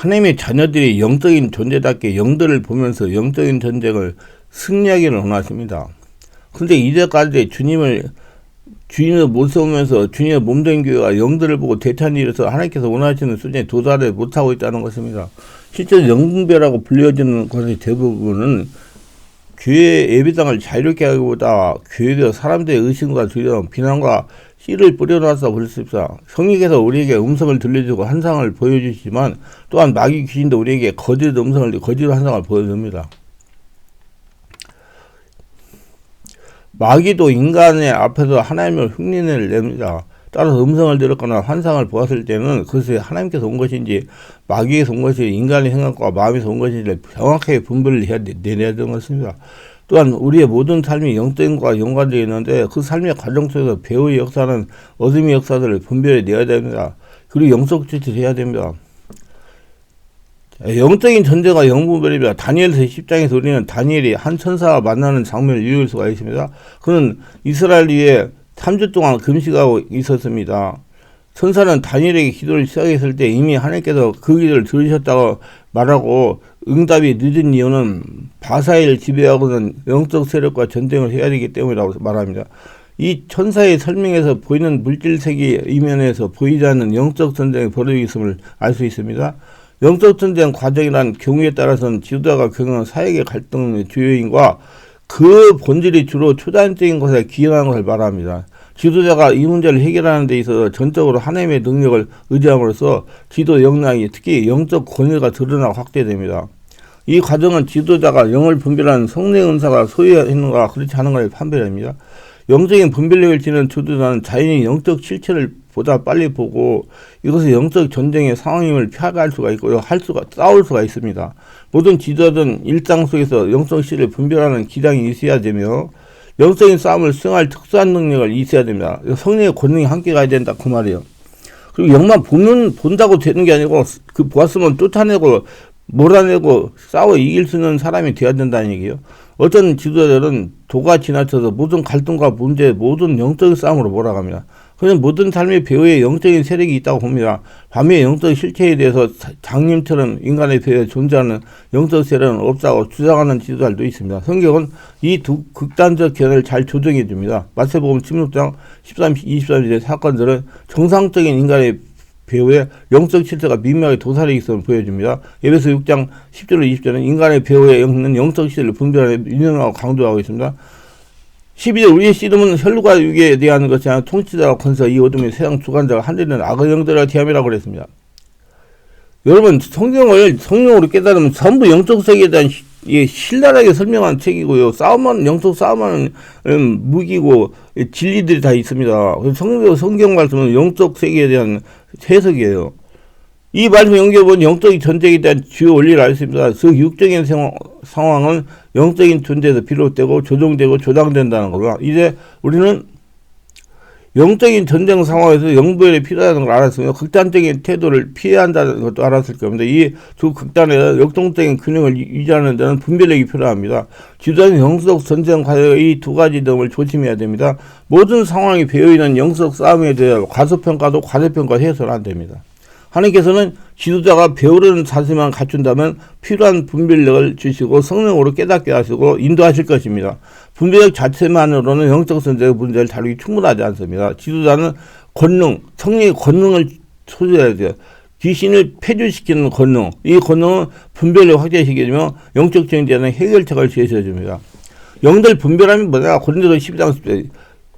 하나님의 자녀들이 영적인 존재답게 영들을 보면서 영적인 전쟁을 승리하기를 원하십니다. 근데 이제까지 주님을 모셔오면서 주님의 몸된 교회가 영들을 보고 대탄 일에서 하나님께서 원하시는 수준에 도달을 못하고 있다는 것입니다. 실제 영분별하고 불려지는 것의 대부분은 교회 예배당을 자유롭게 하기보다 교회에서 사람들의 의심과 두려움, 비난과 씨를 뿌려놔서 그렇습니다. 성령께서 우리에게 음성을 들려주고 환상을 보여주시지만 또한 마귀 귀신도 우리에게 거짓 음성을, 거짓 환상을 보여줍니다. 마귀도 인간의 앞에서 하나님을 흉내를 냅니다. 따라서 음성을 들었거나 환상을 보았을 때는 그것이 하나님께서 온 것인지 마귀에서 온 것이 인간의 생각과 마음에서 온 것인지 정확하게 분별을 내야 되는 것입니다. 또한 우리의 모든 삶이 영적인과 연관되어 있는데 그 삶의 과정 속에서 배후의 역사는 어둠의 역사들을 분별해 내야 됩니다. 그리고 영적 지체를 해야 됩니다. 영적인 전쟁과 영분별입니다. 다니엘서 10장에서 우리는 다니엘이 한 천사와 만나는 장면을 읽을 수가 있습니다. 그는 이스라엘 위에 3주 동안 금식하고 있었습니다. 천사는 다니엘에게 기도를 시작했을 때 이미 하나님께서 그 기도를 들으셨다고 말하고 응답이 늦은 이유는 바사일 지배하고는 영적 세력과 전쟁을 해야 되기 때문이라고 말합니다. 이 천사의 설명에서 보이는 물질 세계 이면에서 보이지 않는 영적 전쟁이 벌어지고 있음을 알 수 있습니다. 영적 전쟁 과정이란 경우에 따라서는 지도자가 겪는 사역의 갈등의 주요인과 그 본질이 주로 초단적인 것에 기여하는 것을 말합니다. 지도자가 이 문제를 해결하는 데 있어서 전적으로 하나님의 능력을 의지함으로써 지도 역량이 특히 영적 권위가 드러나고 확대됩니다. 이 과정은 지도자가 영을 분별하는 성령 은사가 소유했는가 그렇지 않은 것을 판별합니다. 영적인 분별력을 지닌 지도자는 자연히 영적 실체를 보다 빨리 보고 이것은 영적 전쟁의 상황임을 피할 수가 있고요. 싸울 수가 있습니다. 모든 지도자는 일상 속에서 영적 실을 분별하는 기량이 있어야 되며 영적인 싸움을 수행할 특수한 능력을 있어야 됩니다. 성령의 권능이 함께 가야 된다 그 말이에요. 그리고 영만 본다고 되는 게 아니고 그 보았으면 쫓아내고 몰아내고 싸워 이길 수 있는 사람이 되어야 된다는 얘기예요. 어떤 지도자들은 도가 지나쳐서 모든 갈등과 문제, 모든 영적인 싸움으로 몰아갑니다. 그는 모든 삶의 배후에 영적인 세력이 있다고 봅니다. 반면 영적 실체에 대해서 장님처럼 인간의 배후에 존재하는 영적 세력은 없다고 주장하는 지도자들도 있습니다. 성경은 이 두 극단적 견해를 잘 조정해 줍니다. 마태복음 16장 13, 23절의 사건들은 정상적인 인간의 배후에 영적 실체가 미묘하게 도사리고 있음을 보여줍니다. 에베소 6장 10절로 20절은 인간의 배후에 있는 영적 실체를 분별하며 인정하고 강조하고 있습니다. 12절 우리의 씨름은 혈과 육에 대한 것이 아니라 통치자와 권세 이 어둠의 세상 주관자가 한들는 악의 영들과 대함이라고 그랬습니다. 여러분 성경을 성령으로 깨달으면 전부 영적 세계에 대한 신랄하게 설명한 책이고요. 싸움은 영적 싸움하는 무기고 진리들이 다 있습니다. 성경 말씀은 영적 세계에 대한 해석이에요. 이 말씀 연결본 영적인 전쟁에 대한 주요 원리를 알 수 있습니다. 그 육적인 상황은 영적인 존재에서 비롯되고 조정되고 조장된다는 거고요. 이제 우리는 영적인 전쟁 상황에서 영분별이 필요하다는 걸 알았으며 극단적인 태도를 피해야 한다는 것도 알았을 겁니다. 이 두 극단의 역동적인 균형을 유지하는 데는 분별력이 필요합니다. 지도자는 영적 전쟁 과정의 이 두 가지 점을 조심해야 됩니다. 모든 상황이 배어있는 영적 싸움에 대해 과소평가도 과대평가도 해서는 안 됩니다. 하나님께서는 지도자가 배우려는 자세만 갖춘다면 필요한 분별력을 주시고 성령으로 깨닫게 하시고 인도하실 것입니다. 분별력 자체만으로는 영적 전쟁의 문제를 다루기 충분하지 않습니다. 지도자는 권능, 성령의 권능을 소유해야 돼요. 귀신을 폐주시키는 권능, 이 권능은 분별력 확대시켜주며 영적 전쟁에는 해결책을 제시해줍니다. 영들 분별함이 뭐냐? 고린도서 12장 10절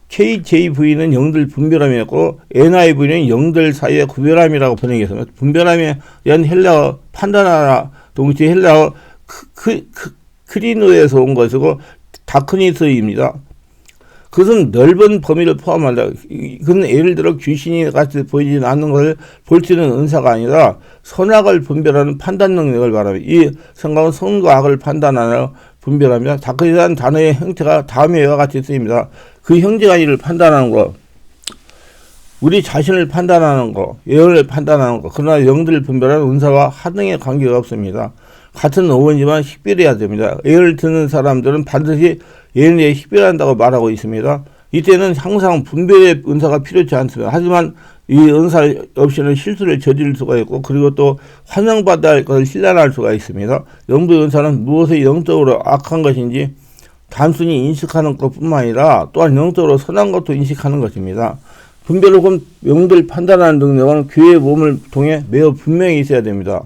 KJV는 영들 분별함이었고 NIV는 영들 사이의 구별함이라고 번역했습니다. 분별함에 대한 헬라어 판단하라 동시에 헬라어 크리노에서 온 것이고 다크니스입니다. 그것은 넓은 범위를 포함한다. 그건 예를 들어 귀신이 같이 보이지 않는 것을 볼 수 있는 은사가 아니라 선악을 분별하는 판단 능력을 말합니다. 이 생각은 선과 악을 판단하는 분별합니다. 다크니스라는 단어의 형태가 다음에 이와 같이 쓰입니다. 그 형제가 이를 판단하는 것, 우리 자신을 판단하는 것, 예언을 판단하는 것, 그러나 영들을 분별하는 은사와 하등의 관계가 없습니다. 같은 어원이지만 식별해야 됩니다. 예언을 듣는 사람들은 반드시 예언에 식별한다고 말하고 있습니다. 이때는 항상 분별의 은사가 필요치 않습니다. 하지만 이 은사 없이는 실수를 저지를 수가 있고, 그리고 또 환영받아야 할 것을 신뢰할 수가 있습니다. 영부의 은사는 무엇이 영적으로 악한 것인지 단순히 인식하는 것뿐만 아니라 또한 영적으로 선한 것도 인식하는 것입니다. 분별 혹은 영들 판단하는 능력은 교회의 몸을 통해 매우 분명히 있어야 됩니다.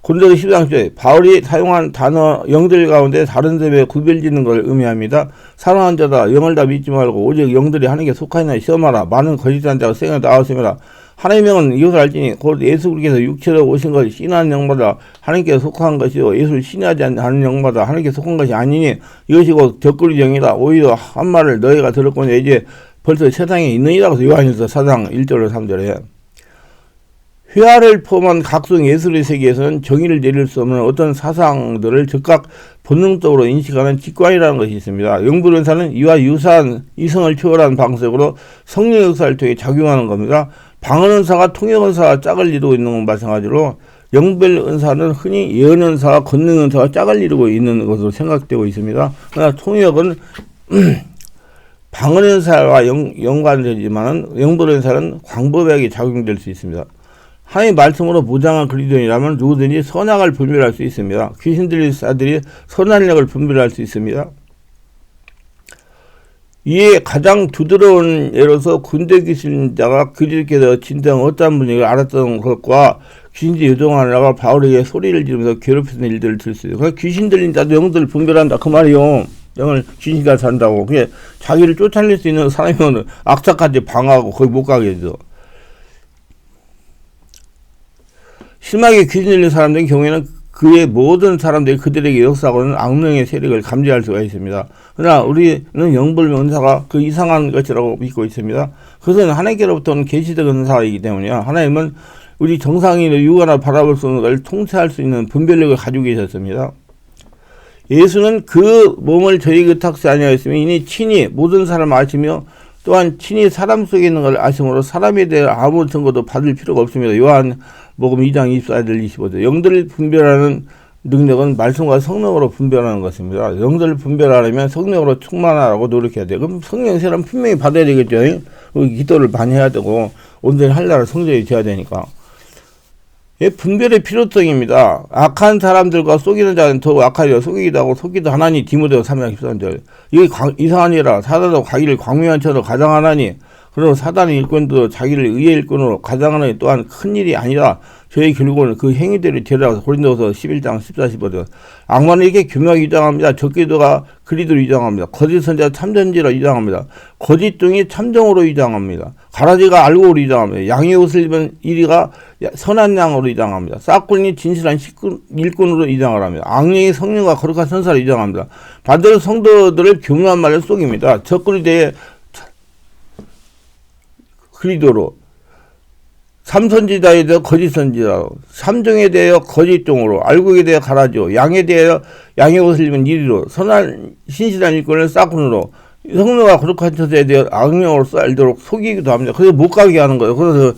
고린도서 13절 바울이 사용한 단어 영들 가운데 다른 점에 구별짓는 걸 의미합니다. 사랑하는 자다 영을 다 믿지 말고 오직 영들이 하나님께 속하였나 시험하라. 많은 거짓한 자가 세상에 나왔습니다. 하나님의 영은 이것을 알지니 곧 예수 그리스도께서 육체로 오신 것이 신한 영마다 하나님께 속한 것이요 예수를 신하지 않는 영마다 하나님께 속한 것이 아니니 이것이 곧 덧구리 영이다. 오히려 한 말을 너희가 들었거니 이제 벌써 세상에 있느니라고 요한일서 4장 1절로 3절에 회화를 포함한 각종 예술의 세계에서는 정의를 내릴 수 없는 어떤 사상들을 즉각 본능적으로 인식하는 직관이라는 것이 있습니다. 영부 은사는 이와 유사한 이성을 초월한 방식으로 성령 역사를 통해 작용하는 겁니다. 방언 은사가 통역 은사와 짝을 이루고 있는 건 마찬가지로 영별 은사는 흔히 예언 은사와 권능 은사와 짝을 이루고 있는 것으로 생각되고 있습니다. 그러나 통역은 방언 은사와 연관되지만 영별 은사는 광범위하게 작용될 수 있습니다. 하나님의 말씀으로 무장한 그리스도인이라면 누구든지 선악을 분별할 수 있습니다. 귀신 들린 자들이 선한 악을 분별할 수 있습니다. 이에 가장 두드러운 예로서 군대 귀신자가 그리스도께서 진정 어떠한 분인지 알았던 것과 귀신들이 요동하느라고 바울에게 소리를 지르면서 괴롭히는 일들을 들 수 있어요. 귀신 들린 자도 영들을 분별한다 그 말이요. 영을 귀신이 산다고. 그게 자기를 쫓아낼 수 있는 사람이면 악사까지 방어하고 거기 못 가게 해줘. 심하게 귀신 들린 사람들의 경우에는 그의 모든 사람들이 그들에게 역사하고는 악령의 세력을 감지할 수가 있습니다. 그러나 우리는 영불 은사가 그 이상한 것이라고 믿고 있습니다. 그것은 하나님께로부터는 계시된 은사이기 때문이야. 하나님은 우리 정상인의 육안을 바라볼 수 있는 걸 통치할 수 있는 분별력을 가지고 계셨습니다. 예수는 그 몸을 저희에게 탁지 아니하였으며 이니 친히 모든 사람을 아시며 또한 친히 사람 속에 있는 걸 아심으로 사람에 대해 아무 증거도 받을 필요가 없습니다. 요한복음 2장 24절 25절 영들을 분별하는 능력은 말씀과 성령으로 분별하는 것입니다. 영들을 분별하려면 성령으로 충만하라고 노력해야 돼요. 그럼 성령 세례는 분명히 받아야 되겠죠. 기도를 많이 해야 되고 온전히 하려면 성전이 돼야 되니까. 분별의 필요성입니다. 악한 사람들과 속이는 자는 더욱 악하리라. 속이기도 하고 속기도 하나니 디모데서 3장 13절 이게 이상하니라. 사단도 자기를 광명한 처로 가장하나니 그러나 사단의 일꾼도 자기를 의의 일꾼으로 가장하나니 또한 큰일이 아니라 저희 결국은 그 행위들을 데려가서 고린도서 11장 14, 15절 악마는 이렇게 교묘하게 위장합니다. 적기도가 그리스도를 위장합니다. 거짓 선지자 참전지라 위장합니다. 거짓 뚱이 참정으로 위장합니다. 가라지가 알고로 위장합니다. 양의 옷을 입은 이리가 선한 양으로 위장합니다. 싹군이 진실한 일꾼으로 위장을 합니다. 악령이 성령과 거룩한 선사를 위장합니다. 반대로 성도들을 교묘한 말을 속입니다. 적군에 대해 그리스도로 삼선지자에 대해 거짓 선지자로 삼종에 대해 거짓 종으로 알곡에 대해 가라지요 양에 대해 양의 옷을 입은 이리로 선한 신실한 일꾼을 싹군으로 성령과 거룩한 처세에 대해 악령으로 쌀도록 속이기도 합니다. 그래서 못 가게 하는 거예요. 그래서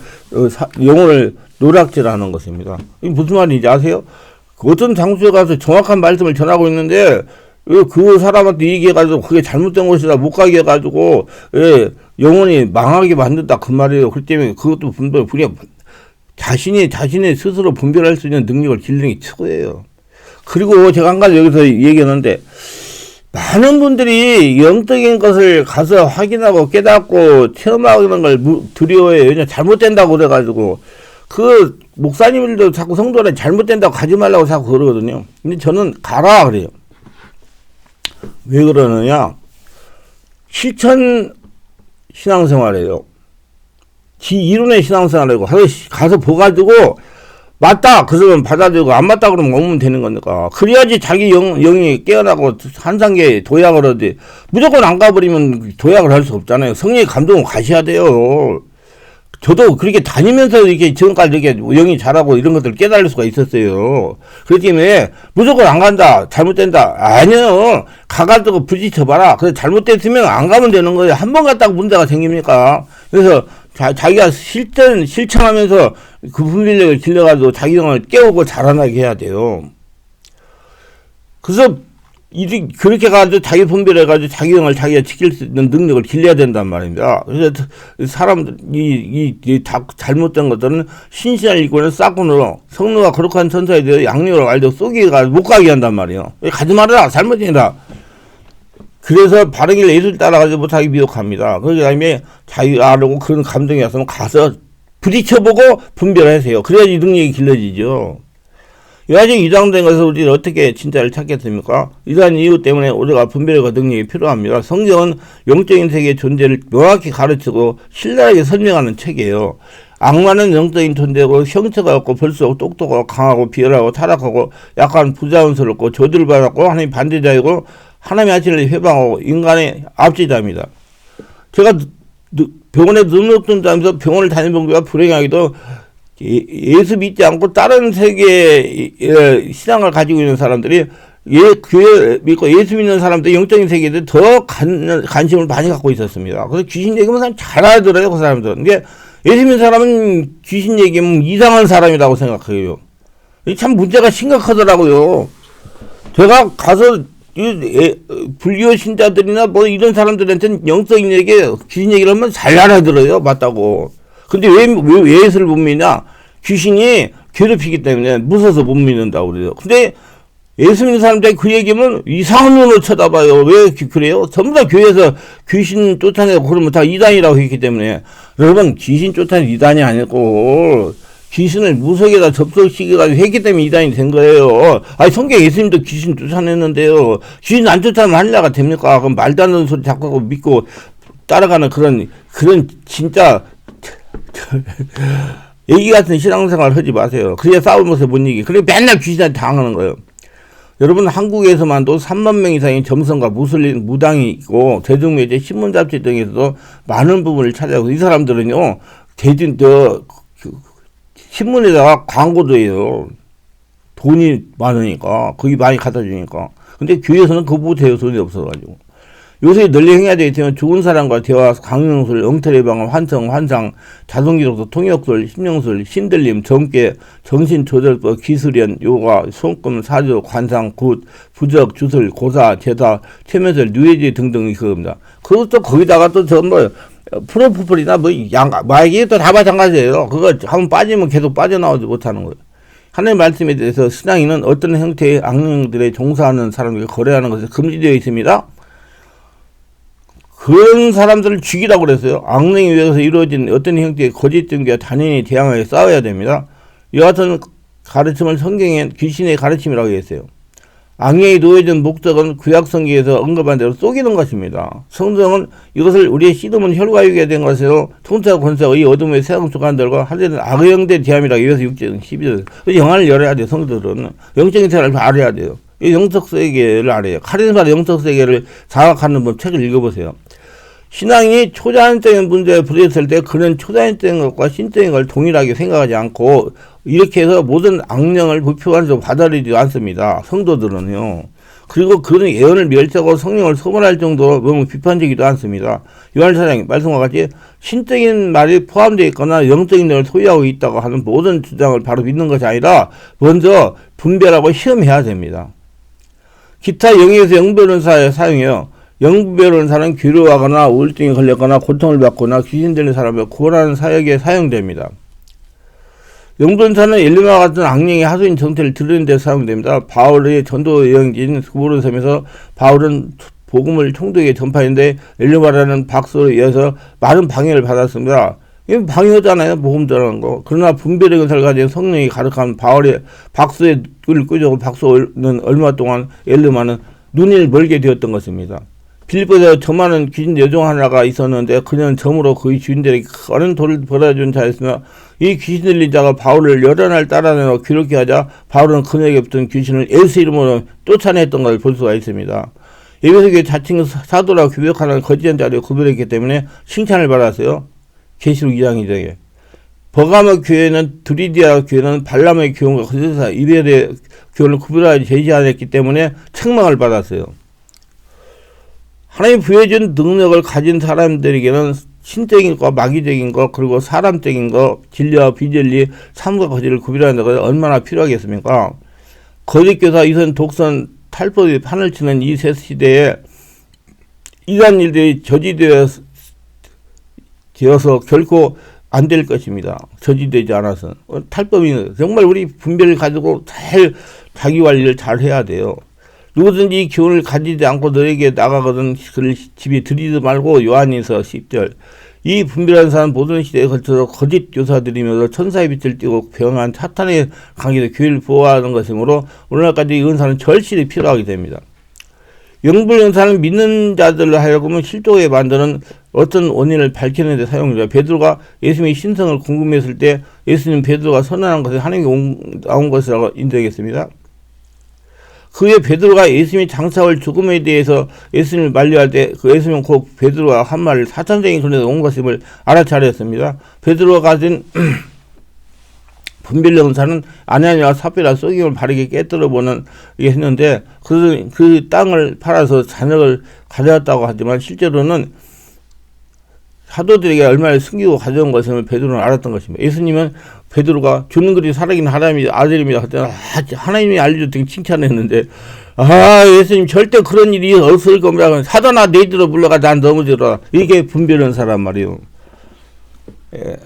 영혼을 노략질하는 것입니다. 이게 무슨 말인지 아세요? 어떤 장소에 가서 정확한 말씀을 전하고 있는데 그 사람한테 얘기해가지고 그게 잘못된 것이다 못 가게 해가지고 영혼이 망하게 만든다 그 말이에요. 그렇기 때문에 그것도 분별 그냥 자신의 스스로 분별할 수 있는 능력을 기르는 게 최고예요. 그리고 제가 한 가지 여기서 얘기했는데 많은 분들이 영적인 것을 가서 확인하고 깨닫고 체험하는 걸 두려워해요. 왜냐면 잘못된다고 그래가지고 그 목사님들도 자꾸 성도한테 잘못된다고 가지 말라고 자꾸 그러거든요. 근데 저는 가라 그래요. 왜 그러느냐? 실천 신앙생활이에요. 지 이론의 신앙생활이고 가서 보가지고 맞다 그러면 받아들이고 안 맞다 그러면 먹으면 되는 거니까. 그래야지 자기 영이 깨어나고 한 단계 도약을 하지. 무조건 안 가버리면 도약을 할 수 없잖아요. 성령의 감동을 가셔야 돼요. 저도 그렇게 다니면서 이렇게 지금까지 이렇게 영이 잘하고 이런 것들을 깨달을 수가 있었어요. 그렇기 때문에 무조건 안 간다, 잘못된다. 아니요. 가가지고 부딪혀봐라. 그래서 잘못됐으면 안 가면 되는 거예요. 한 번 갔다가 문제가 생깁니까? 그래서 자기가 실천하면서 그 분별력을 길러가지고 자기 영을 깨우고 자라나게 해야 돼요. 그래서 그렇게 가지고 자기 분별해가지고 자기 영을 자기가 지킬 수 있는 능력을 길러야 된단 말입니다. 그래서 다 잘못된 것들은 신신할 일꾼을 싹군으로 성노가 거룩한 천사에 대해 양육을 알고 쏘기가 못 가게 한단 말이에요. 가지 말아라. 잘못이다. 그래서 바른 길 예수를 따라가지 못하게 미혹합니다. 그 다음에 자기가 알고 그런 감정이 왔으면 가서 부딪혀보고 분별하세요. 그래야지 능력이 길러지죠. 아직 이장된 것을 우리는 어떻게 진짜를 찾겠습니까? 이러한 이유 때문에 우리가 분별과 능력이 필요합니다. 성경은 영적인 세계의 존재를 명확히 가르치고 신랄하게 설명하는 책이에요. 악마는 영적인 존재고 형체가 없고 볼수록 똑똑하고 강하고 비열하고 타락하고 약간 부자연스럽고 저주를 받았고 하나님 반대자이고 하나님의 하시를 회방하고 인간의 압제자입니다. 제가 병원에 눈높던 다면서 병원을 다니는 경우가 불행하기도 예수 믿지 않고 다른 세계의 신앙을 가지고 있는 사람들이 교회 믿고 예수 믿는 사람들이 영적인 세계에 더 관심을 많이 갖고 있었습니다. 그래서 귀신 얘기면 잘 알아들어요, 그 사람들은. 근데 예수 믿는 사람은 귀신 얘기면 이상한 사람이라고 생각해요. 참 문제가 심각하더라고요. 제가 가서 불교 신자들이나 뭐 이런 사람들한테는 영적인 얘기, 귀신 얘기를 하면 잘 알아들어요. 맞다고. 근데 왜 예수를 못 믿냐? 귀신이 괴롭히기 때문에 무서워서 못 믿는다고 그래요. 근데 예수 믿는 사람들이 그 얘기면 이상한 눈으로 쳐다봐요. 왜 그래요? 전부 다 교회에서 귀신 쫓아내고 그러면 다 이단이라고 했기 때문에. 여러분, 귀신 쫓아내는 이단이 아니고 귀신을 무속에다 접속시켜가지고 했기 때문에 이단이 된 거예요. 아니, 성경 예수님도 귀신 쫓아냈는데요. 귀신 안 쫓아내면 하늘나라가 됩니까? 그럼 말도 안 되는 소리 자꾸 하고 믿고 따라가는 그런 진짜 애기 같은 신앙생활 하지 마세요. 그래야 싸우면서 못 이기. 그래 맨날 귀신한테 당하는 거예요. 여러분, 한국에서만도 3만 명 이상의 점성과 무슬림, 무당이 있고 대중매체, 신문잡지 등에서도 많은 부분을 차지하고, 이 사람들은요 신문에다가 광고도 해요. 돈이 많으니까, 거기 많이 갖다 주니까. 근데 교회에서는 그거 못해요. 돈이 없어가지고. 요새 널리 행해야 되면 좋은 사람과 대화, 강령술, 엉터리 방언, 환상, 자동기록소, 통역술, 심령술, 신들림, 점괘, 정신조절법, 기술연, 요가, 손금, 사주, 관상, 굿, 부적, 주술, 고사, 제사, 최면술, 뉴에지 등등이 그겁니다. 그것도 거기다가 또 프로포폴이나 마약이 또 다 마찬가지예요. 그거 한번 빠지면 계속 빠져나오지 못하는 거예요. 하나님의 말씀에 대해서 신앙인은 어떤 형태의 악령들에 종사하는 사람들과 거래하는 것이 금지되어 있습니다. 그런 사람들을 죽이라고 그랬어요. 악령에 의해서 이루어진 어떤 형태의 거짓 증거와 단연히 대항하여 싸워야 됩니다. 이 같은 가르침을 성경에 귀신의 가르침이라고 했어요. 악령이 놓여진 목적은 구약성경에서 언급한 대로 쏘기는 것입니다. 성경은 이것을 우리의 씨름은 혈과육에 된 것으로 통치와 권세와 이 어둠의 세상 속한들과 하늘은 악의 영대 대함이라고 이어서 6절 12절 영안을 열어야 돼요. 성도들은 영적인 세계를 알아야 돼요. 이 영적 세계를 알아요. 카리스마의 영적 세계를 장악하는 법 책을 읽어보세요. 신앙이 초자연적인 문제에 부딪혔을 때 그는 초자연적인 것과 신적인 걸 동일하게 생각하지 않고 이렇게 해서 모든 악령을 부표관적으로 받아들이지 않습니다. 성도들은요. 그리고 그는 예언을 멸시하고 성령을 소문할 정도로 너무 비판적이지도 않습니다. 요한 사장이 말씀과 같이 신적인 말이 포함되어 있거나 영적인 걸 소유하고 있다고 하는 모든 주장을 바로 믿는 것이 아니라 먼저 분별하고 시험해야 됩니다. 기타 영역에서 영변론사에 사용해요. 영변론사는 괴로워하거나 우울증에 걸렸거나 고통을 받거나 귀신 들린 사람을 구원하는 사역에 사용됩니다. 영변론사는 엘리마 같은 악령의 하수인 정체를 드러내는 데 사용됩니다. 바울의 전도 여행지인 구보로 섬에서 바울은 복음을 총독에게 전파했는데 엘리마라는 박수에 의해서 많은 방해를 받았습니다. 이건 방해잖아요. 복음 전하는 거. 그러나 분별의 근사를 가진 성령이 가득한 바울의 박수에 꿀을 끄고 박수는 얼마 동안 엘리마는 눈을 멀게 되었던 것입니다. 빌립보에서 저 많은 귀신 여종 하나가 있었는데 그녀는 점으로 그의 주인들에게 큰 돈을 벌어준 자였으며 이 귀신 들린 자가 바울을 여러 날 따라내어 괴롭게 하자 바울은 그녀에게 붙은 귀신을 예수 이름으로 쫓아냈던 것을 볼 수가 있습니다. 에베소교회 자칭 사도라고 규격하는 거짓한 자를 구별했기 때문에 칭찬을 받았어요. 계시록 2장 2절에 버가모 교회는 드리디아 교회는 발람의 교훈과 거짓사 이베르의 교훈을 구별하지 제시하였기 때문에 책망을 받았어요. 하나님이 부여준 능력을 가진 사람들에게는 신적인 것, 마귀적인 것, 그리고 사람적인 것, 진리와 비진리, 참과 거짓을 구별하는 것이 얼마나 필요하겠습니까? 거짓교사, 이선, 독선, 탈법이 판을 치는 이 새 시대에 이러한 일들이 저지되어서 결코 안 될 것입니다. 저지되지 않아서. 탈법이 정말 우리 분별을 가지고 잘 자기 관리를 잘 해야 돼요. 누구든지 이 기운을 가지지 않고 너에게 나가거든 그를 집에 들이지 말고. 요한일서 10절. 이 분별한 사람 모든 시대에 걸쳐서 거짓 교사들이면서 천사의 빛을 띠고 병한 사탄의 강의로 교회를 보호하는 것이므로 오늘날까지 이 은사는 절실히 필요하게 됩니다. 영불 은사는 믿는 자들로 하여금 실족에 만드는 어떤 원인을 밝히는 데 사용됩니다. 베드로가 예수님의 신성을 궁금했을 때 예수님 베드로가 선언한 것이 하나님이 나온 것이라고 인정했습니다. 그에 베드로가 예수님의 장차올 죽음에 대해서 예수님을 만류할 때 그 예수님은 곧 베드로가 한 말을 사탄적인 손에서 온 것임을 알아차렸습니다. 베드로가 가진 분별 은사는 아나니아와 삽비라 속임을 바르게 깨뜨려보는 게 했는데 그 땅을 팔아서 잔액을 가져왔다고 하지만 실제로는 사도들에게 얼마나 숨기고 가져온 것임을 베드로는 알았던 것입니다. 예수님은 베드로가 주는 그리 살아있는 하나님의 아들입니다. 그때 하나님이 알려줬더니 칭찬했는데 예수님 절대 그런 일이 없을 겁니다. 사단아 너희들로 물러가 난 넘어지라. 이게 분별 은사란 말이에요. 예.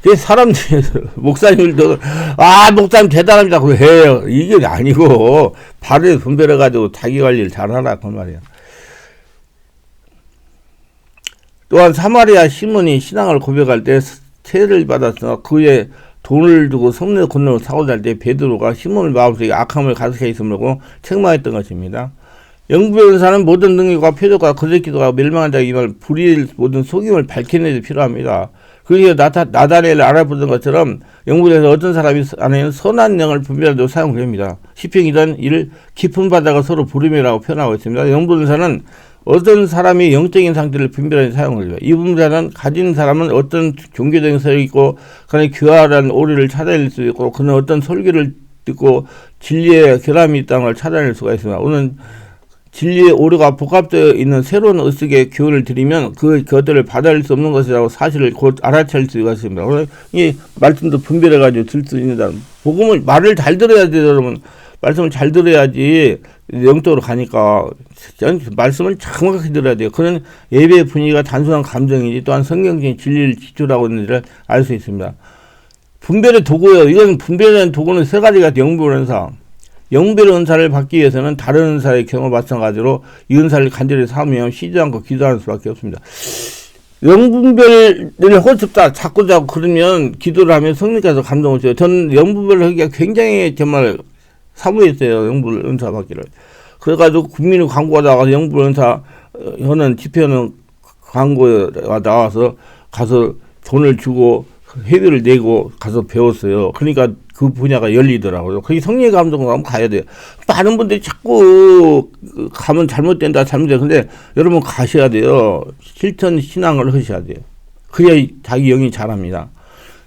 그 사람들이 목사님들도 목사님 대단합니다 그거 해요. 이게 아니고 바로 분별해가지고 자기 관리를 잘하라 그 말이야. 또한 사마리아 시몬이 신앙을 고백할 때 세례를 받아서 그의 돈을 두고 성례 건너를 사고자 할 때 베드로가 시몬의 마음속에 악함을 가득해 있으므로 책망했던 것입니다. 영부의 은사는 모든 능력과 표적과 거짓 기도가 멸망한 자에게 임할 불의의 모든 속임을 밝혀내야 필요합니다. 그래서 나다니엘을 알아보던 것처럼 영부에서 어떤 사람이 안에는 선한 영을 분별하도록 사용됩니다. 시편이 이런 일을 깊은 바다가 서로 부름이라고 표현하고 있습니다. 영부 은사는 어떤 사람이 영적인 상태를 분별하는 데 사용합니다. 이 분별은 가진 사람은 어떤 종교적인 세력이 있고 그는 교활한 오류를 찾아낼 수 있고 그는 어떤 설교를 듣고 진리의 결함이 있다는 걸 찾아낼 수가 있습니다. 오늘 진리의 오류가 복합되어 있는 새로운 의식의 교훈을 드리면 그것들을 받아들일 수 없는 것이라고 사실을 곧 알아챌 수가 있습니다. 이 말씀도 분별해가지고 들 수 있는 복음을 말을 잘 들어야 돼요, 여러분. 말씀을 잘 들어야지 영적으로 가니까 말씀을 정확하게 들어야 돼요. 그런 예배의 분위기가 단순한 감정이지 또한 성경적인 진리를 기초라고 있는지를 알 수 있습니다. 분별의 도구요. 이건 분별의 도구는 세 가지가 영분 은사. 영별 은사를 받기 위해서는 다른 은사의 경우와 마찬가지로 이 은사를 간절히 사모하며 쉬지 않고 기도하는 수밖에 없습니다. 영분별을 하고 싶다 자꾸 그러면 기도를 하면 성령께서 감동을 줘요. 저는 영분별을 하기가 굉장히 정말 사모했어요. 영분 은사 받기를. 그래가지고 국민의 광고가 나와서 영분 은사 하는 집회하는 광고가 나와서 가서 돈을 주고 회비를 내고 가서 배웠어요. 그러니까 그 분야가 열리더라고요. 그게 성령의 감동을 하면 가야 돼요. 많은 분들이 자꾸 가면 잘못된다. 근데 여러분 가셔야 돼요. 실천 신앙을 하셔야 돼요. 그래야 자기 영이 자랍니다.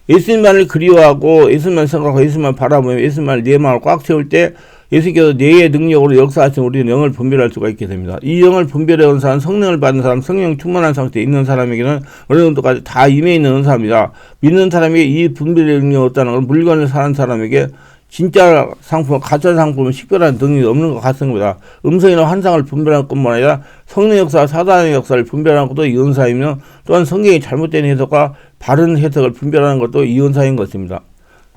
예수님만을 그리워하고 예수님만 생각하고 예수님만 바라보며 예수님만 내 마음을 꽉 채울 때 예수께서 내의 능력으로 역사하시면 우리는 영을 분별할 수가 있게 됩니다. 이 영을 분별해 온 사람, 성령을 받은 사람, 성령 충만한 상태에 있는 사람에게는 어느 정도까지 다 임해 있는 은사입니다. 믿는 사람에게 이 분별의 능력이 없다는 건 물건을 사는 사람에게 진짜 상품, 가짜 상품은 식별하는 능력이 없는 것 같습니다. 음성이나 환상을 분별하는 것뿐만 아니라 성령 역사와 사단의 역사를 분별하는 것도 이 은사이며 또한 성경이 잘못된 해석과 바른 해석을 분별하는 것도 이 은사인 것입니다.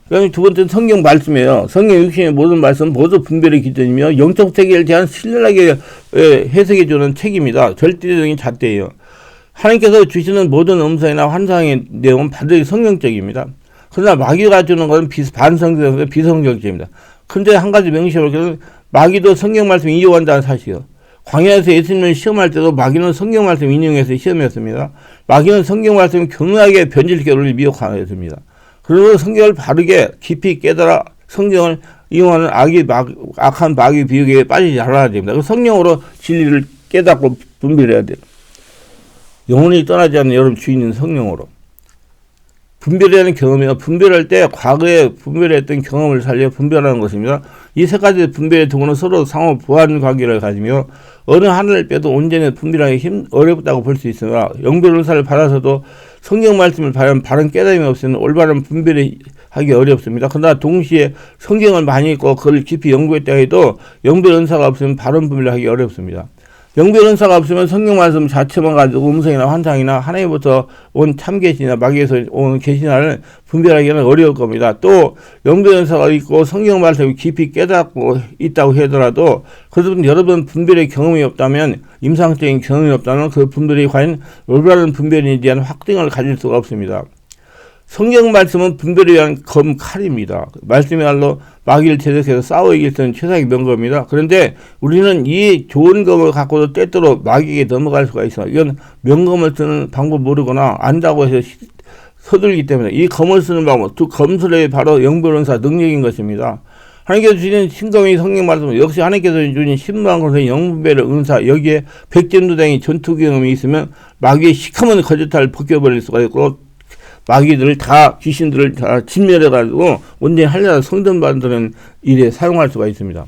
그다음에 두 번째는 성경 말씀이에요. 성경 60의 모든 말씀 모두 분별의 기준이며 영적 세계에 대한 신랄하게 해석해주는 책입니다. 절대적인 잣대예요. 하나님께서 주시는 모든 음성이나 환상의 내용은 반드시 성경적입니다. 그러나 마귀가 주는 것은 반성경에서 비성경적입니다. 근데 한 가지 명시해볼 것은 마귀도 성경 말씀 이용한다는 사실이요. 광야에서 예수님을 시험할 때도 마귀는 성경 말씀 인용해서 시험했습니다. 마귀는 성경 말씀을 교묘하게 변질시켜 우리를 미혹하였습니다. 그리고 성경을 바르게 깊이 깨달아 성경을 이용하는 악한 마귀 비유에 빠지지 않아야 됩니다. 그 성령으로 진리를 깨닫고 분별해야 돼요. 영혼이 떠나지 않는 여러분 주인은 성령으로. 분별하는 경험이요. 분별할 때 과거에 분별했던 경험을 살려 분별하는 것입니다. 이 세 가지 분별의 도구는 서로 상호 보완 관계를 가지며 어느 하나를 빼도 온전히 분별하기 어렵다고 볼 수 있습니다. 영별 은사를 받아서도 성경 말씀을 바른 깨달음이 없으면 올바른 분별이 하기 어렵습니다. 그러나 동시에 성경을 많이 읽고 그걸 깊이 연구했다 해도 영별 은사가 없으면 바른 분별을 하기 어렵습니다. 영별 은사가 없으면 성경 말씀 자체만 가지고 음성이나 환상이나 하나님부터 온 참계시나 마귀에서 온 계시나를 분별하기는 어려울 겁니다. 또 영별 은사가 있고 성경 말씀을 깊이 깨닫고 있다고 하더라도 그것은 여러분 분별의 경험이 없다면, 임상적인 경험이 없다면 그 분별이 과연 올바른 분별인지에 대한 확증을 가질 수가 없습니다. 성경 말씀은 분별을 위한 검칼입니다. 말씀이야말로 마귀를 대적해서 싸워 이길 수 있는 최상의 명검입니다. 그런데 우리는 이 좋은 검을 갖고도 때때로 마귀에게 넘어갈 수가 있어요. 이건 명검을 쓰는 방법 모르거나 안다고 해서 서둘기 때문에 이 검을 쓰는 방법, 두 검술의 바로 영별은사 능력인 것입니다. 하나님께서 주신 신검이 성경 말씀, 역시 하나님께서 주신 신무한 것은 영분별의 은사, 여기에 백전도당이 전투 경험이 있으면 마귀의 시커먼 거짓말을 벗겨버릴 수가 있고, 마귀들을 다, 귀신들을 다 진멸해가지고 온전히 하려다 성전 만드는 일에 사용할 수가 있습니다.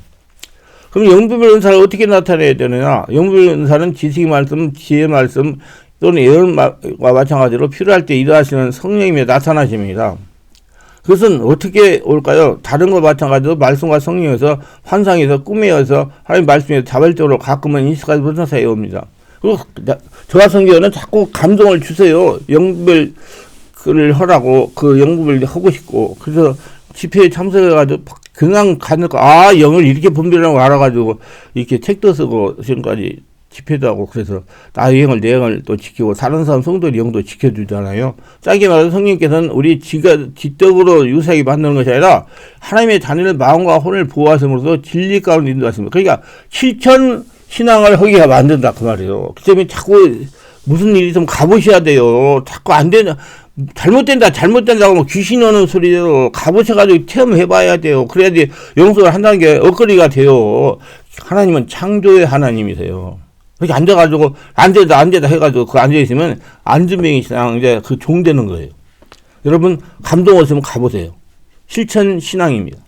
그럼 영분별 은사를 어떻게 나타내야 되느냐? 영분별 은사는 지식 말씀, 지혜 말씀 또는 예언과 마찬가지로 필요할 때 일하시는 성령님의 나타나심입니다. 그것은 어떻게 올까요? 다른 것과 마찬가지로 말씀과 성령에서, 환상에서, 꿈에서, 하나님 말씀에서 자발적으로 가끔은 인식하지 못해서 옵니다. 그리고 저와 성경은 자꾸 감동을 주세요. 영분별 그를 하라고, 그 연구를 하고 싶고, 그래서 집회에 참석해가지고 그냥 가는 거, 영을 이렇게 분별하고 알아가지고 이렇게 책도 쓰고 지금까지 집회도 하고, 그래서 나의 영을 내 영을 또 지키고 다른 사람 성도의 영도 지켜주잖아요. 짧게 말해서 성령께서는 우리 지적으로 유사하게 만드는 것이 아니라 하나님의 자녀를 마음과 혼을 보호하심으로써 진리 가운데 인도하십니다. 그러니까 실천 신앙을 하게 만든다 그 말이에요. 그 때문에 자꾸 무슨 일이 좀 가보셔야 돼요. 자꾸 안 되냐. 잘못된다고 뭐 귀신 오는 소리로 가보셔가지고 체험해봐야 돼요. 그래야지 영성을 한다는 게 엇거리가 돼요. 하나님은 창조의 하나님이세요. 그렇게 앉아가지고, 앉아다 해가지고, 그 앉아있으면 안전병이 신앙, 이제 그 종 되는 거예요. 여러분, 감동 없으면 가보세요. 실천 신앙입니다.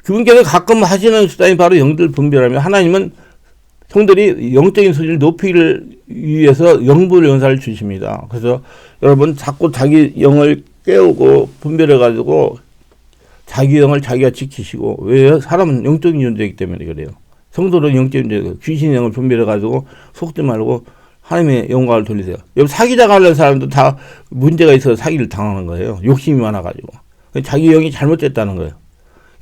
그분께서 가끔 하시는 수단이 바로 영들 분별하며, 하나님은 성들이 영적인 수준을 높이기를 위해서 영분별 은사를 주십니다. 그래서 여러분 자꾸 자기 영을 깨우고 분별해가지고 자기 영을 자기가 지키시고, 왜? 사람은 영적인 존재이기 때문에 그래요. 성도는 영적인 존재고 귀신 영을 분별해가지고 속지 말고 하나님의 영광을 돌리세요. 여러분 사기자가 하는 사람도 다 문제가 있어서 사기를 당하는 거예요. 욕심이 많아가지고. 자기 영이 잘못됐다는 거예요.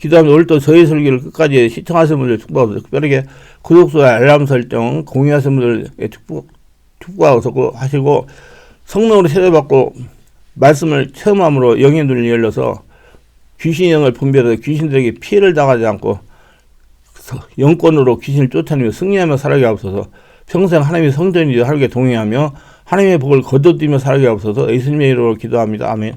기도하면 오늘 또 저희 설교를 끝까지 시청하시는 분들 축복하고, 특별하게 구독수와 알람 설정, 공유하시는 분들에 축복하고 하시고, 성령으로 세례받고 말씀을 체험함으로 영의 눈이 열려서 귀신 영을 분별해서 귀신들에게 피해를 당하지 않고 영권으로 귀신을 쫓아내며 승리하며 살아가게 하옵소서. 평생 하나님의 성전이 하루에 동행하며 하나님의 복을 거둬들이며 살아가게 하옵소서. 예수님의 이름으로 기도합니다. 아멘.